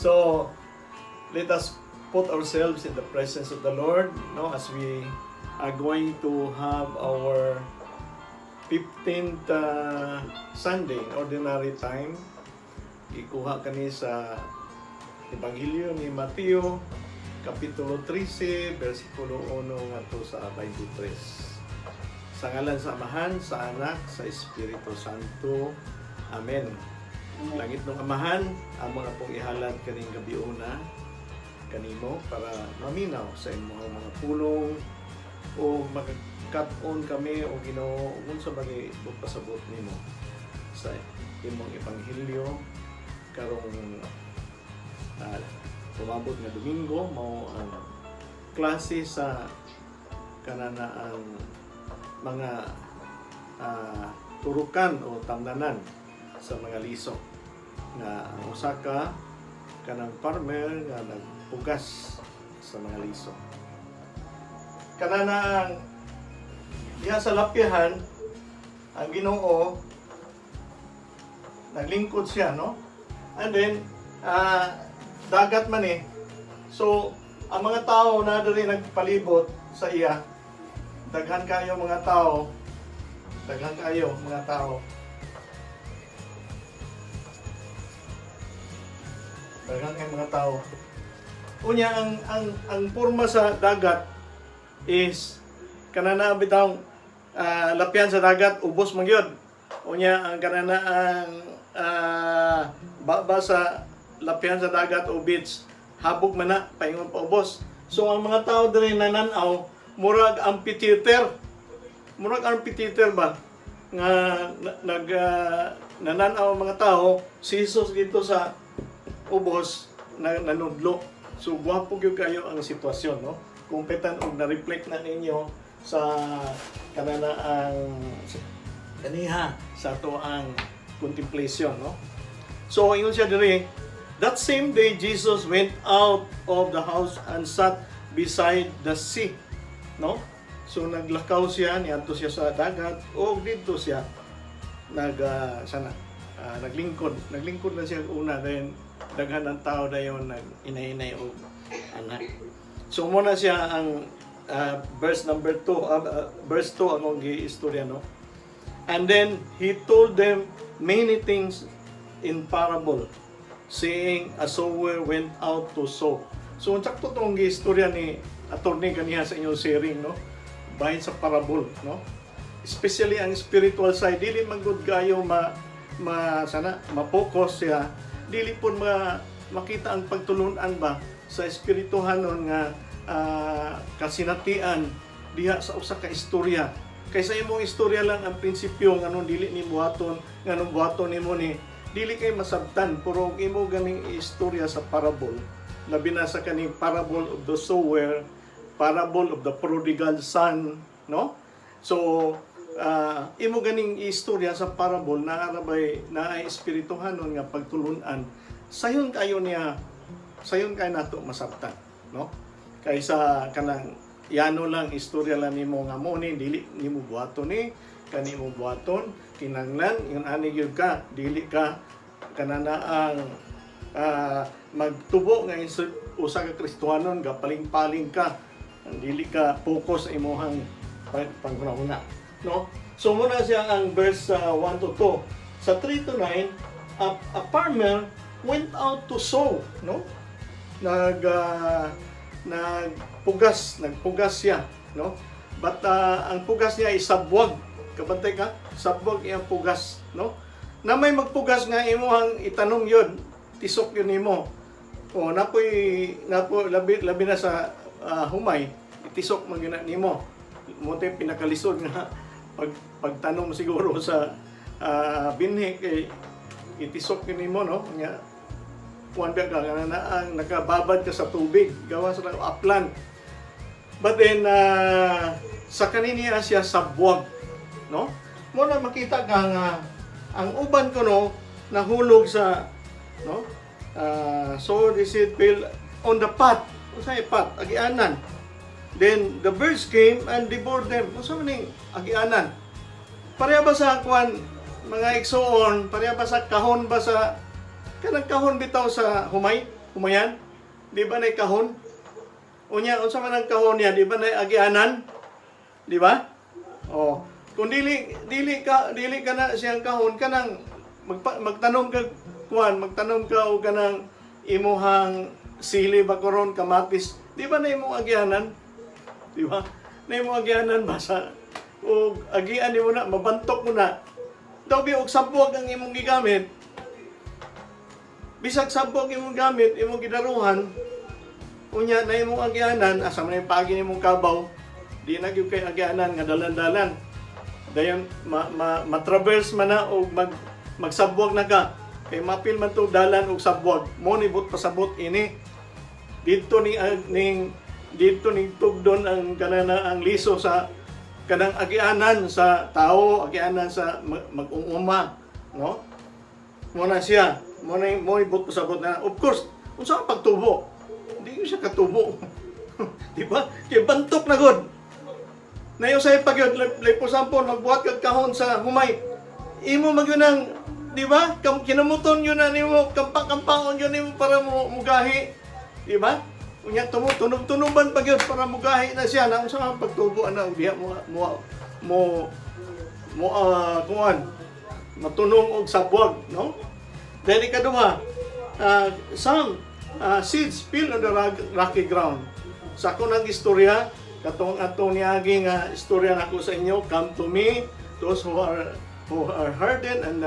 So, let us put ourselves in the presence of the Lord, no, as we are going to have our 15th Sunday, ordinary time. Ikuha kani sa Ebanghelyo ni Mateo, Kapitulo 13, versikulo 1 ngadto sa 23. Sa ngalan sa Amahan, sa Anak, sa Espiritu Santo. Amen. Langit ng Amahan, amo na pong ihalad kaning gabiuna kanimo para maminaw sa imong mga pulong o magkat-on kami o Ginoo unsa bagay pasabot nimo sa imong ebanghelyo karong tumabot nga Domingo mao ang klase sa kanana ang mga turukan o tamdanan sa mga lisok nga ang usa ka kanang farmer nga nagpugas sa mga lisok. Kanana ang diha sa lapyahan ang Ginoo naglingkod siya, no? And then dagat man eh. So ang mga tao na diri nagpalibot sa iya, daghan kayo mga tao. Daghan kayo mga tao. Daghan kayo mga tao. Unya ang porma sa dagat is kanana bitaw lapyan sa dagat ubos man gyud. Unya ang kanana ang baba sa lapyan sa dagat o beach habog man na paingon pa ubos. So ang mga tao diri nananaw murag amphitheater. Murag amphitheater ba nga nananaw ang mga tao si Jesus dito sa ubos na nanudlo. So gwapo gyud kayo ang sitwasyon, no? Kung petan og na-reflect na ninyo sa kanana ang kaniha sa ato ang contemplation, no? So ingon siya diri, that same day Jesus went out of the house and sat beside the sea, no? So naglakaw siya, niadto siya sa dagat o dito siya naglingkod na siya una, then daghan ang tao dayon nag-inay-inay og anak. So muna siya ang verse number 2, verse 2 ang gi-istorya, no? And then he told them many things in parable, saying a sower went out to sow. So unsakto tong gi-istorya ni attorney kaniya sa inyong sharing, no? Bahin sa parable, no? Especially ang spiritual side, dili man gud kayo ma-focus siya, dili pud makita ang pagtulunan ba sa espirituhanon nga kasinatian diha sa usa ka istorya. Kaysa imong istorya lang ang prinsipyo nganong dili ni buhaton, nganong buhaton nimo ni dili kay masabtan, pero imo ganing istorya sa parable, labi na sa kaning parable of the sower, parable of the prodigal son, no? So imo ganing istorya sa parable na arabay na ay espirituhanon nga pagtulunan, sayon kayo nato masabtan, no? Kaysa kanang yano lang istorya lang nimo nga mo ni dili nimo buhaton ni kanimo buhaton kinanglan yung ani gyud ka, dili ka kanana ang magtubo nga usa ka Kristiyanon gapaling-paling ka, dili ka focus sa imong panguna, no? So muna siya ang verse 1 to 2. Sa 3 to 9, a farmer went out to sow, no? Nagpugas siya, no? But ang pugas niya ay sabwag. Kabantay ka? Sabwag iyang pugas, no? Na may magpugas nga imuhang itanong yun, tisok yun nimo. O napoy labi na sa humay, itisok man yun nimo. Mote pinakalisod nga pagtanong siguro sa binhi kay itisok yun nimo, no? Nga kuan ka ang nakababad ka sa tubig, gawa sa aplan. But then sa kaniniya siya sabwag, no? Mo na makita ka nga ang uban ko, no, nahulog sa, no? So the seed fell on the path. Unsay path? Agianan. Then the birds came and devoured them. Unsa man ning agianan? Pareha ba sa kuan mga igsoon? Pareha ba sa kahon ba sa kanang kahon bitaw sa humay? Kumayan, di ba na kahon? Unya, unsa man ang kahon niya, di ba na agianan? Di ba? Oh, kung dili ka na siyang kahon kanang magtanom ka magtanom ka og kanang imuhang sili ba karon kamatis, di ba na imong agianan? Di ba? Na imong agianan basa o agian mo na mabantok mo na. Daw bi og sabog ang imong gigamit. Bisag sabog imong gamit, imong gidaruhan, unya na imong agianan, asa man yung pagi nimong kabaw, di na gyud kay agianan nga dalan-dalan. Dayon matraverse man na o magsabwag na ka. Kay mapil man to dalan og sabwag. Mo ni but pasabot ini. Dito ni tugdon ang kanana ang liso sa kanang agianan sa tao, agianan sa mag-umuma, no? Mo na siya, mo but pasabot na. Of course, unsa ang pagtubo? Hindi ko siya katubo. Di ba? Kay bantok na gud. Nayo sa pagyod like for example magbuhat kag kahon sa humay. Imo magyunang, di ba? Kinamuton yun na nimo, kampang-kampangon yun nimo para mugahi. Di ba? Unya tunog-tunuban pagyod para mugahi na siya na unsa ang pagtubo ana og diha kuan matunong og sabwag, no? Then ikaduha, some seeds fell on the rocky ground. Sa akong istorya, katong atong niagi nga istorya nako sa inyo, come to me those who are hardened and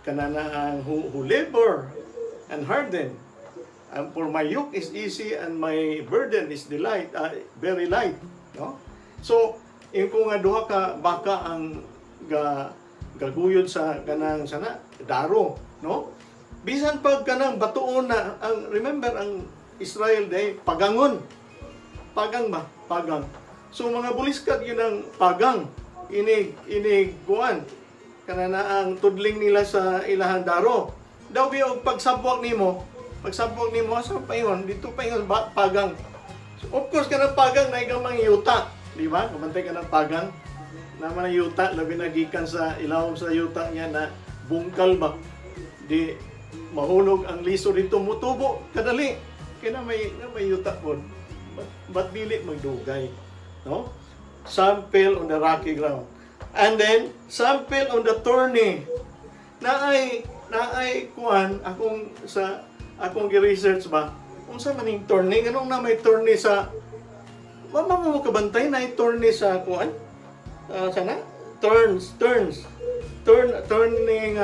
kanana who labor and hardened. And for my yoke is easy and my burden is very light, no? So ko nga duha ka baka ang gaguyod sa kanang sana daro, no? Bisan pag kanang batuon na ang remember ang Israel day pagangon. Pagang ba? Pagang. So mga buliskat yun ang pagang. Inig kuan. Kanana ang tudling nila sa ilahan daro. Daw og pagsabwag nimo sa paingon dito paingon pagang. So, of course kanang pagang na igamang yuta, di ba? Kumantay ka ng pagang. Naman ang yuta labi na gikan sa ilawom sa yuta niya na bungkal ba. Di mahulog ang liso dito mutubo kadali. Kaya na may yuta po. But dili magdugay, no? Some fell on the rocky ground. And then some fell on the thorny. Naay kuan akong gi-research ba. Unsa man ning thorny? Anong na may thorny sa mo kabantay na thorny sa kuan? Sana turning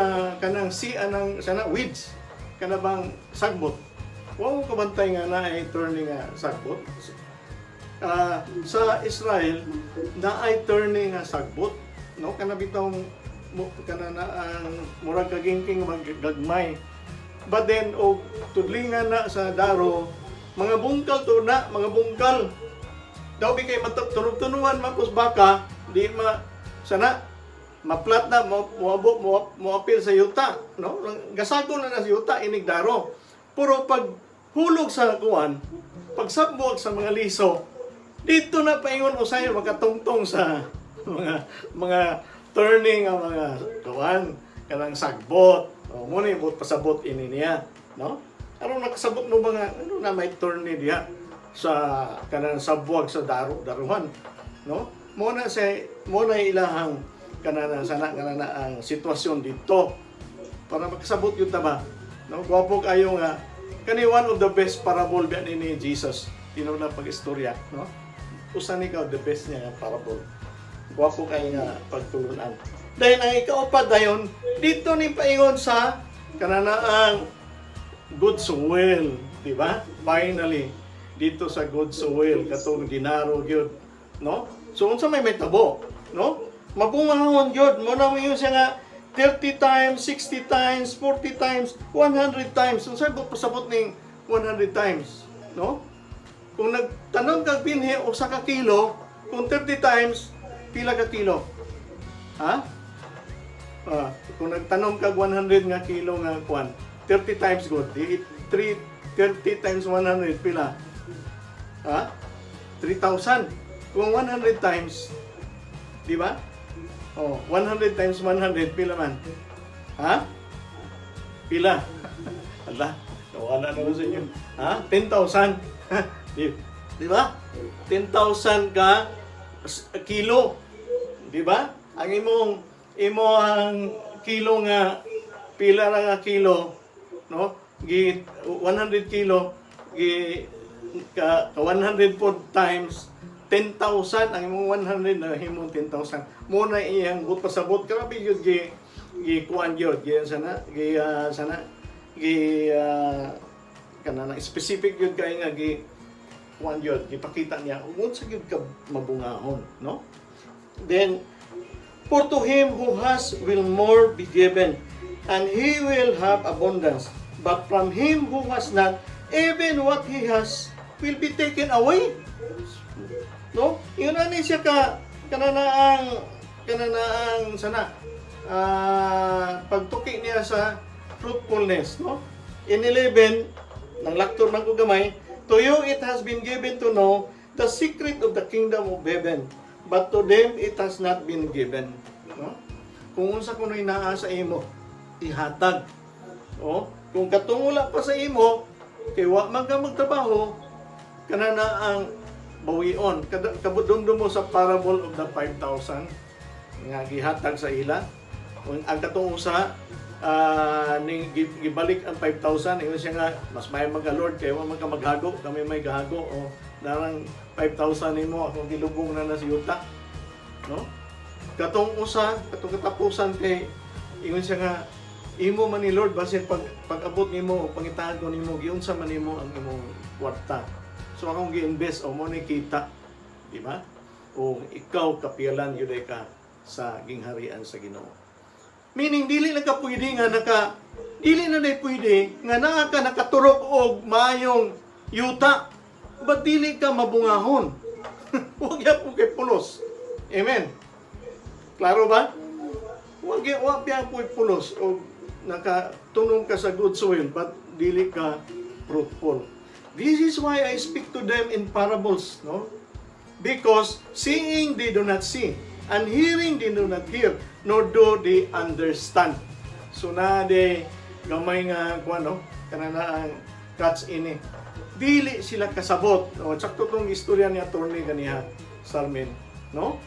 kanang anang sana weeds kana bang sagbot. Wa mo kabantay nga na ay turning sagbot. Sa Israel na ay turning sagbot, no? Kana bitong kana na ang murag kagingking maggagmay. But then tudlingan na sa daro, mga bungkal to na, mga bungkal. Daw bi kay tunog-tunuan mapos baka, di sana maplat na mo apil sa yuta, no? Gasago na sa yuta inig daro. Puro pag hulog sa kuan, pagsabog sa mga liso, dito na paingon usay makatungtong sa mga turning ang mga kuan kanang sagbot. Mo ni bot pasabot ini niya, no? Aron nakasabot mo mga ano na may turning diha sa kanang sabwag sa daruhan, no? Mo na ilahang kanana ang sitwasyon dito para makasabot yun ta ba, no? Gwapo kayo nga kani one of the best parable biyan ni Jesus tinuna pag-istorya, no? Usa ni ka the best niya nga parable. Gwapo kayo nga pagtulunan. Dahil ang ikaupat dayon dito ni paingon sa kananaang good soil, di ba? Finally dito sa good soil katong dinaro gyud, no? So unsa may tabo, no? Mabungahon gyud mo na mo siya nga 30 times, 60 times, 40 times, 100 times. So saan pasabot ning 100 times, no? Kung nagtanom kag binhi o sa ka kilo, kung 30 times, pila ka kilo? Ha? Kung nagtanom kag 100 nga kilo nga kuan, 30 times good. 30 times 100 pila? Ha? 3,000. Kung 100 times, di ba? 100 times 100 pila man? Ha? Pila? Ala, Wala naman sa inyo. Ha? 10,000. Di ba? 10,000 ka kilo. Di ba? Ang imong kilo nga pila ra nga kilo, no? 100 kilo ka 100 times 10,000 ang imong 100 na himong 10,000. Muna iyang gut pasabot grabe gyud kuan gyud sana kanang specific gyud kay nga kuan gyud gipakita niya unsa gyud ka mabungahon, no? Then for to him who has will more be given, and he will have abundance. But from him who has not, even what he has will be taken away. No? Yun ani siya kananaang sana pagtuki niya sa fruitfulness, no? In 11, nang laktor man ko gamay, to you it has been given to know the secret of the kingdom of heaven, but to them it has not been given. No? Kung unsa kuno'y naa sa imo, ihatag. O, kung katungula pa sa imo, kay wa man ka magtrabaho, kanana ang bawion. Kabudumdum mo sa parable of the 5,000 nga gihatag sa ila. Ang katong usa ning gibalik ang 5,000, ingon siya nga mas may mga Lord kay wa man ka maghago, kami may gahago o narang 5,000 nimo akong gilubong na sa yuta. No? Katong usa, katong katapusan kay ingon siya nga imo man ni Lord basin pag-abot nimo o pangitahan ko nimo giunsa man nimo ang imong kwarta. So akong gi-invest o mo ni kita, di ba? O ikaw kapialan gyud ka sa gingharian sa Ginoo. Meaning dili na ka pwede nga dili na pwede nga naa ka nakaturok og maayong yuta. Ba't dili ka mabungahon? Huwag yan po kay pulos. Amen. Klaro ba? Huwag yan po kay pulos o nakatunong ka sa good soil but dili ka fruitful. This is why I speak to them in parables, no? Because seeing they do not see, and hearing they do not hear, nor do they understand. So na de gamay nga kuan no, kanana ang catch ini. Dili sila kasabot. O sakto tong istorya ni attorney ganiha Salmin, no?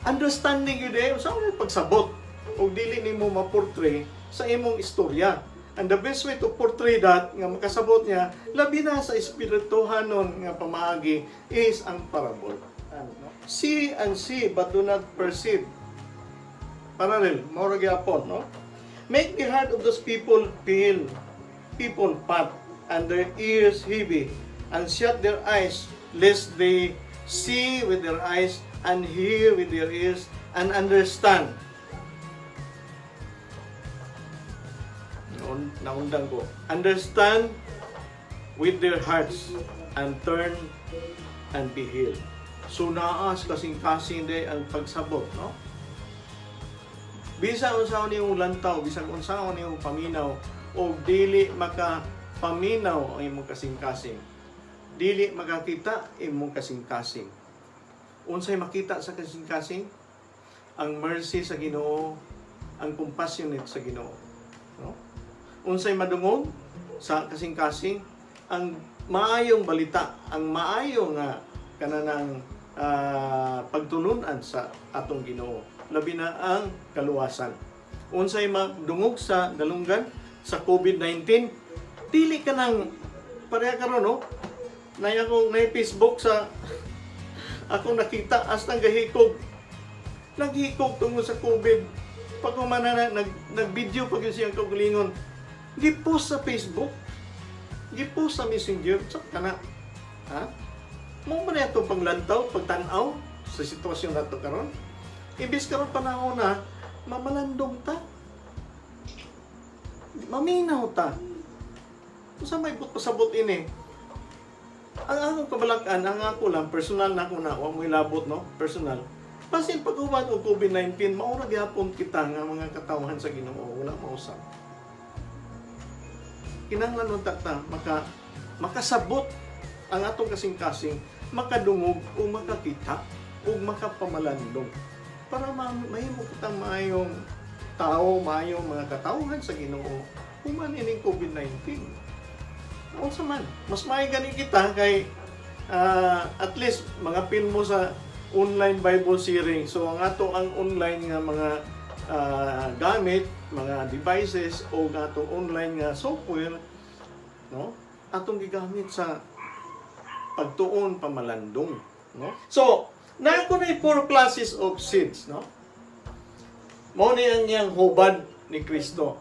Understanding yun sa pagsabot o dili nimo ma-portray sa imong istorya. And the best way to portray that nga makasabot niya labi na sa espirituhanon nga pamaagi is ang parable. See and see but do not perceive. Parallel, more gyapon, no? Make the heart of those people fat and their ears heavy, and shut their eyes lest they see with their eyes and hear with their ears and understand. Naundang ko. Understand with their hearts and turn and be healed. So naas kasing-kasing day ang pagsabot, no? Bisan unsaon niyong lantaw, bisan unsaon niyong paminaw o dili makapaminaw ang imong kasing-kasing. Dili makakita imong kasing-kasing. Unsay makita sa kasing-kasing? Ang mercy sa Ginoo, ang compassionate sa Ginoo, no? Unsay madungog sa kasing-kasing? Ang maayong balita, ang maayong kananang pagtununan sa atong Ginoo, labi na ang kaluwasan. Unsay madungog sa dalunggan sa COVID-19, dili ka nang pareha karon, no? Nay Facebook sa akong nakita astang gahikog. Naghikog tungod sa COVID. Pag humana nag-video pag yun siyang kaugalingon, gipost sa Facebook, gipost sa Messenger, sa kana. Ha? Mo man ito paglantaw, pagtanaw sa sitwasyon nato karon. Ibis karon panahon na mamalandong ta. Maminaw ta. Unsa may pasabot ini? Ang akong kabalakan, ang ako lang personal na ako na, wa mo ilabot, no? Personal. Basin pag-uwan o COVID-19, maura gyapon kita nga mga katawhan sa Ginoo, wala mausap. Kinahanglan unta ta makasabot ang atong kasing-kasing, makadungog o makakita o makapamalandong para mahimo kitang maayong tao, maayong mga katawhan sa Ginoo human ining COVID-19. unsa man, mas may gani kita kay at least mga pin mo sa online Bible sharing. So ang ato ang online nga mga gamit, mga devices o ato online nga software, no? Atong gigamit sa pagtuon pamalandong, no? So, naako na 4 classes of seeds, no? Mao ni ang iyang hubad ni Kristo.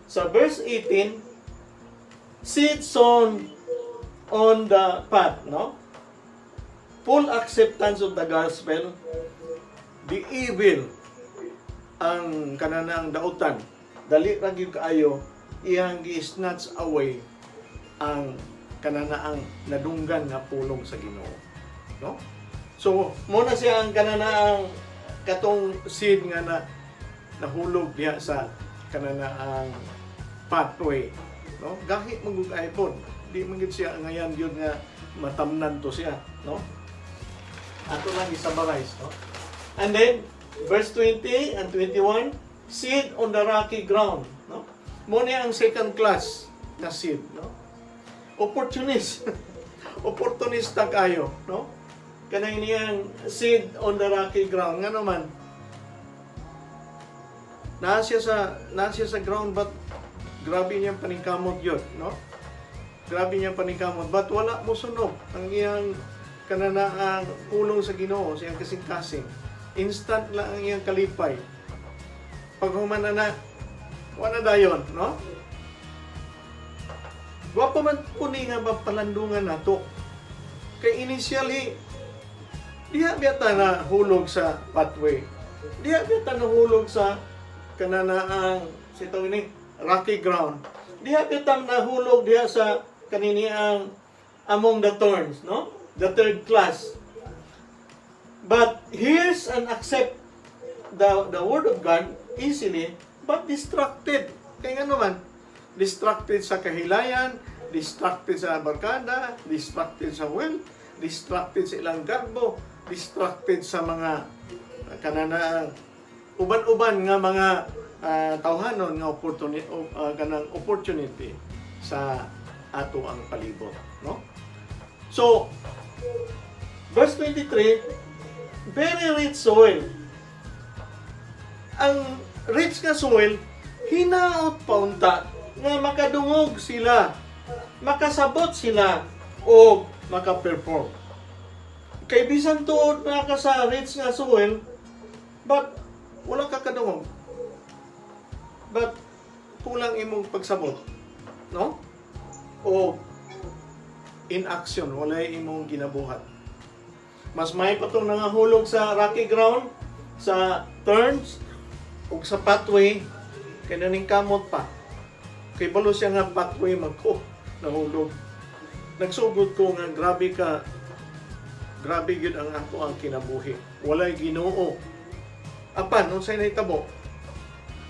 Sa verse 18, seed sown on the path, no? Full acceptance of the gospel, the evil, ang kananang dautan, dali ra gyud kaayo, iyang gi-snatch away ang kananaang nadunggan nga pulong sa Ginoo, no? So, muna siya ang kananaang katong seed nga nahulog diha sa kananaang pathway, no? Gahi magugay pod, di man gid siya ngayon yun nga matamnan to siya, no? Ato lang i-summarize, no? And then verse 20 and 21, seed on the rocky ground, no? Muna ang second class na seed, no? Opportunist. Opportunista kayo, no? Kanang niyang seed on the rocky ground nga naman. Naa siya sa ground but grabe niyang paningkamot yun, no? Grabe niyang paningkamot but wala mo sunog ang iyang kananaang pulong sa Ginoo, siyang kasing-kasing. Instant lang ang iyang kalipay. Pag humana na, wala dayon, no? Gwapo man po ni nga palandungan nato. Kay initially, diha biyata na hulog sa pathway. Diha biyata na hulog sa kananaang sitaw ini rocky ground. Diha biyata na hulog diha sa kaniniang among the thorns, no? The third class. But hears and accept the word of God easily, but distracted. Kaya nga naman, distracted sa kahilayan, distracted sa barkada, distracted sa wealth, distracted sa ilang garbo, distracted sa mga kanana uban-uban nga mga tawhanon nga opportunity sa ato ang palibot, no? So, verse 23, very rich soil. Ang rich nga soil, hinaot paunta nga makadungog sila, makasabot sila, o makaperform. Kay bisan tuod na ka sa rich nga soil, but wala ka kadungog. But kulang imong pagsabot, no? O in action, wala imong ginabuhat. Mas may patong nangahulog sa rocky ground, sa turns, o sa pathway, kaya naning kamot pa. Kay balo siya nga pathway magko, nahulog. Nagsugod ko nga grabe yun ang ako ang kinabuhi. Walay Ginoo. Apan, nung sa'y naitabo,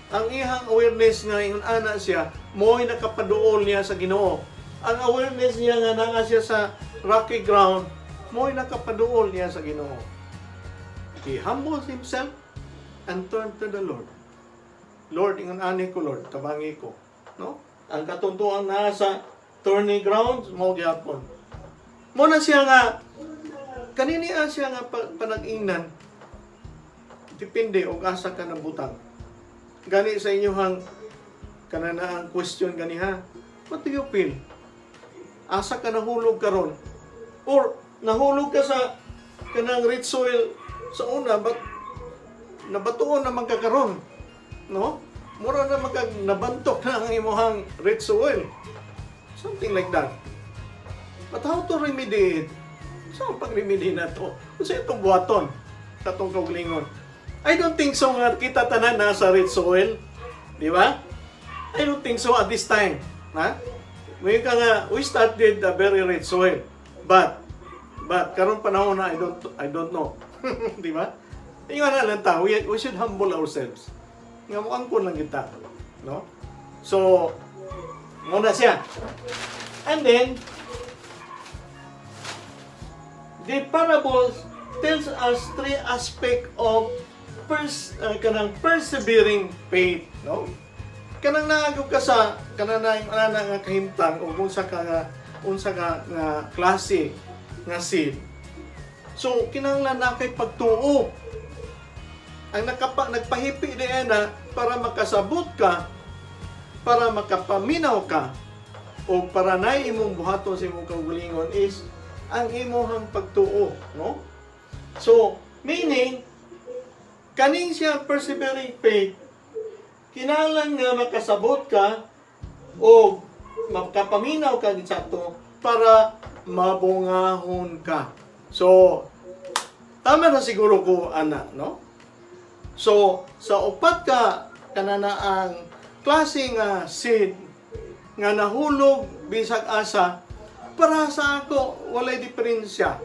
ang ihang awareness nga yung ana siya, mo'y nakapaduol niya sa Ginoo. Ang awareness niya nga nga siya sa rocky ground, mo'y nakapaduol niya sa Ginoo. He humbled himself and turned to the Lord. Lord, ingon ani ko, Lord, tabangi ko. No? Ang katuntuan na sa thorny grounds, mo gyapon. Mo na siya nga, kaninian siya nga panag-ingnan, depende o asa ka ng butang. Gani sa inyohang kananaang question gani ha, what do you feel? Asa ka nahulog karon? Or nahulog ka sa kanang rich soil sa una, but nabatuon na magkakaroon, no? Mura na nabantok na ang imuhang rich soil. Something like that. But how to remedy it? Saan pag-remedy na to? Kasi itong buhaton, katong kaugalingon. I don't think so nga kita tanan nasa rich soil. Di ba? I don't think so at this time. Ha? May ka nga, we started a very rich soil. But karon panahon na I don't know. Di ba? Tingnan na lang ta, we should humble ourselves. Nga mo angkon lang kita, no? So, muna siya. And then the parable tells us 3 aspects of kanang persevering faith, no? Kanang naagog ka sa kanang nga kahimtang o kung sa ka nga unsa nga klase nga seed. So kinahanglan na kay pagtuo. Ang nagpahipi diyan na para makasabot ka, para makapaminaw ka, o para na imong buhaton sa imong kaugalingon is ang imong pagtuo, no? So, meaning, kaning siya persevering faith, kinahanglan nga makasabot ka o makapaminaw ka sa to para mabungahon ka. So, tama na siguro ko, ana, no? So, sa upat ka kanana ang klase nga seed nga nahulog bisag asa, para sa ako walay diferensya.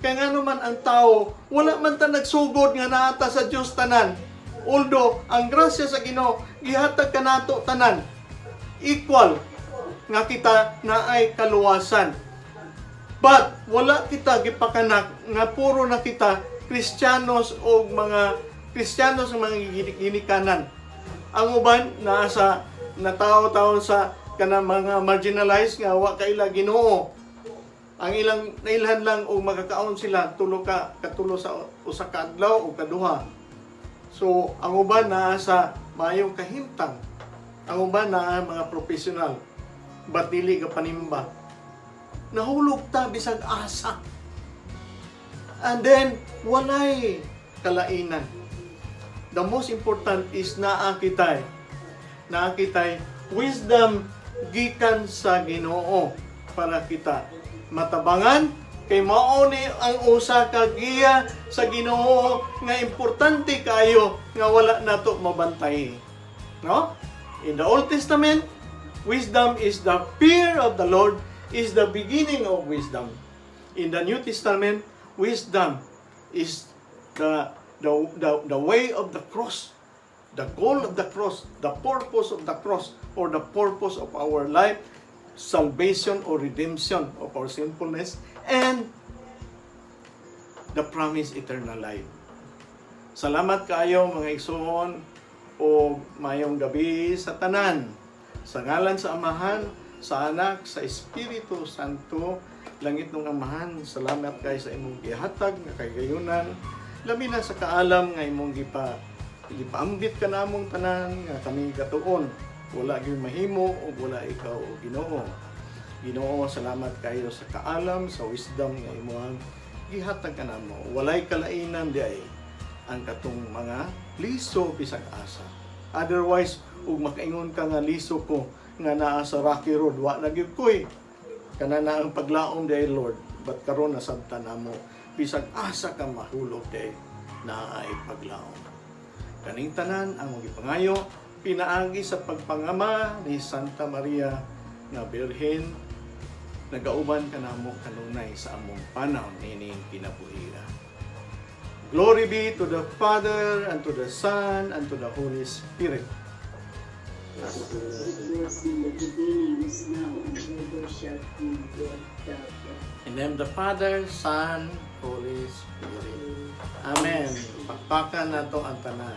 Kaya nga naman ang tao, wala man ta nagsugod nga naata sa Dios tanan. Although ang grasya sa Ginoo gihatag kanato tanan, equal nga kita naay kaluwasan. But wala kita gipakanak nga puro na kita Kristiyanos o mga Kristiyanos ng mga ginikanan. Ang uban nasa natao-taon sa kanang mga marginalized nga wa kaila Ginoo. Ang ilang nailhan lang o magkakaon sila katulo sa usa ka adlaw o kaduha. So ang uban sa mayong kahimtang. Ang uban na mga professional but dili ka panimba. Nahulog ta bisag asa. And then walay kalainan. The most important is naakitay wisdom gikan sa Ginoo para kita matabangan kay mao ni ang usa ka giya sa Ginoo nga importante kayo nga wala nato mabantay. No? In the Old Testament, wisdom is the fear of the Lord is the beginning of wisdom. In the New Testament, wisdom is the way of the cross, the goal of the cross, the purpose of the cross, or the purpose of our life, salvation or redemption of our sinfulness, and the promised eternal life. Salamat kaayo mga igsoon o mayong gabi sa tanan. Sa ngalan sa Amahan, sa Anak, sa Espiritu Santo, langit ng Amahan, salamat kay sa imong gihatag nga kagayunan. Labi na sa kaalam nga imong gipaambit ka namong tanan nga kami katuon. Wala gyud mahimo o wala ikaw o Ginoo. Ginoo, salamat kayo sa kaalam, sa wisdom nga imong gihatag ka namo. Walay kalainan diay ang katong mga liso bisag asa. Otherwise, ug makaingon ka nga liso ko nga naa sa Rocky Road, wa na gyud koy. Kana na ang paglaom diay Lord, but karon nasabtan namo bisag asa ka mahulog day na ay paglaom. Kaning tanan ang mong gipangayo pinaagi sa pagpangama ni Santa Maria nga Birhen, nagauban ka namo kanunay sa among panahon nining kinabuhi. Glory be to the Father and to the Son and to the Holy Spirit. As it was in the beginning, is now, and ever shall be, world without end. In the name of the Father, Son, Holy Spirit. Amen. Pakpakan na to ang tanan.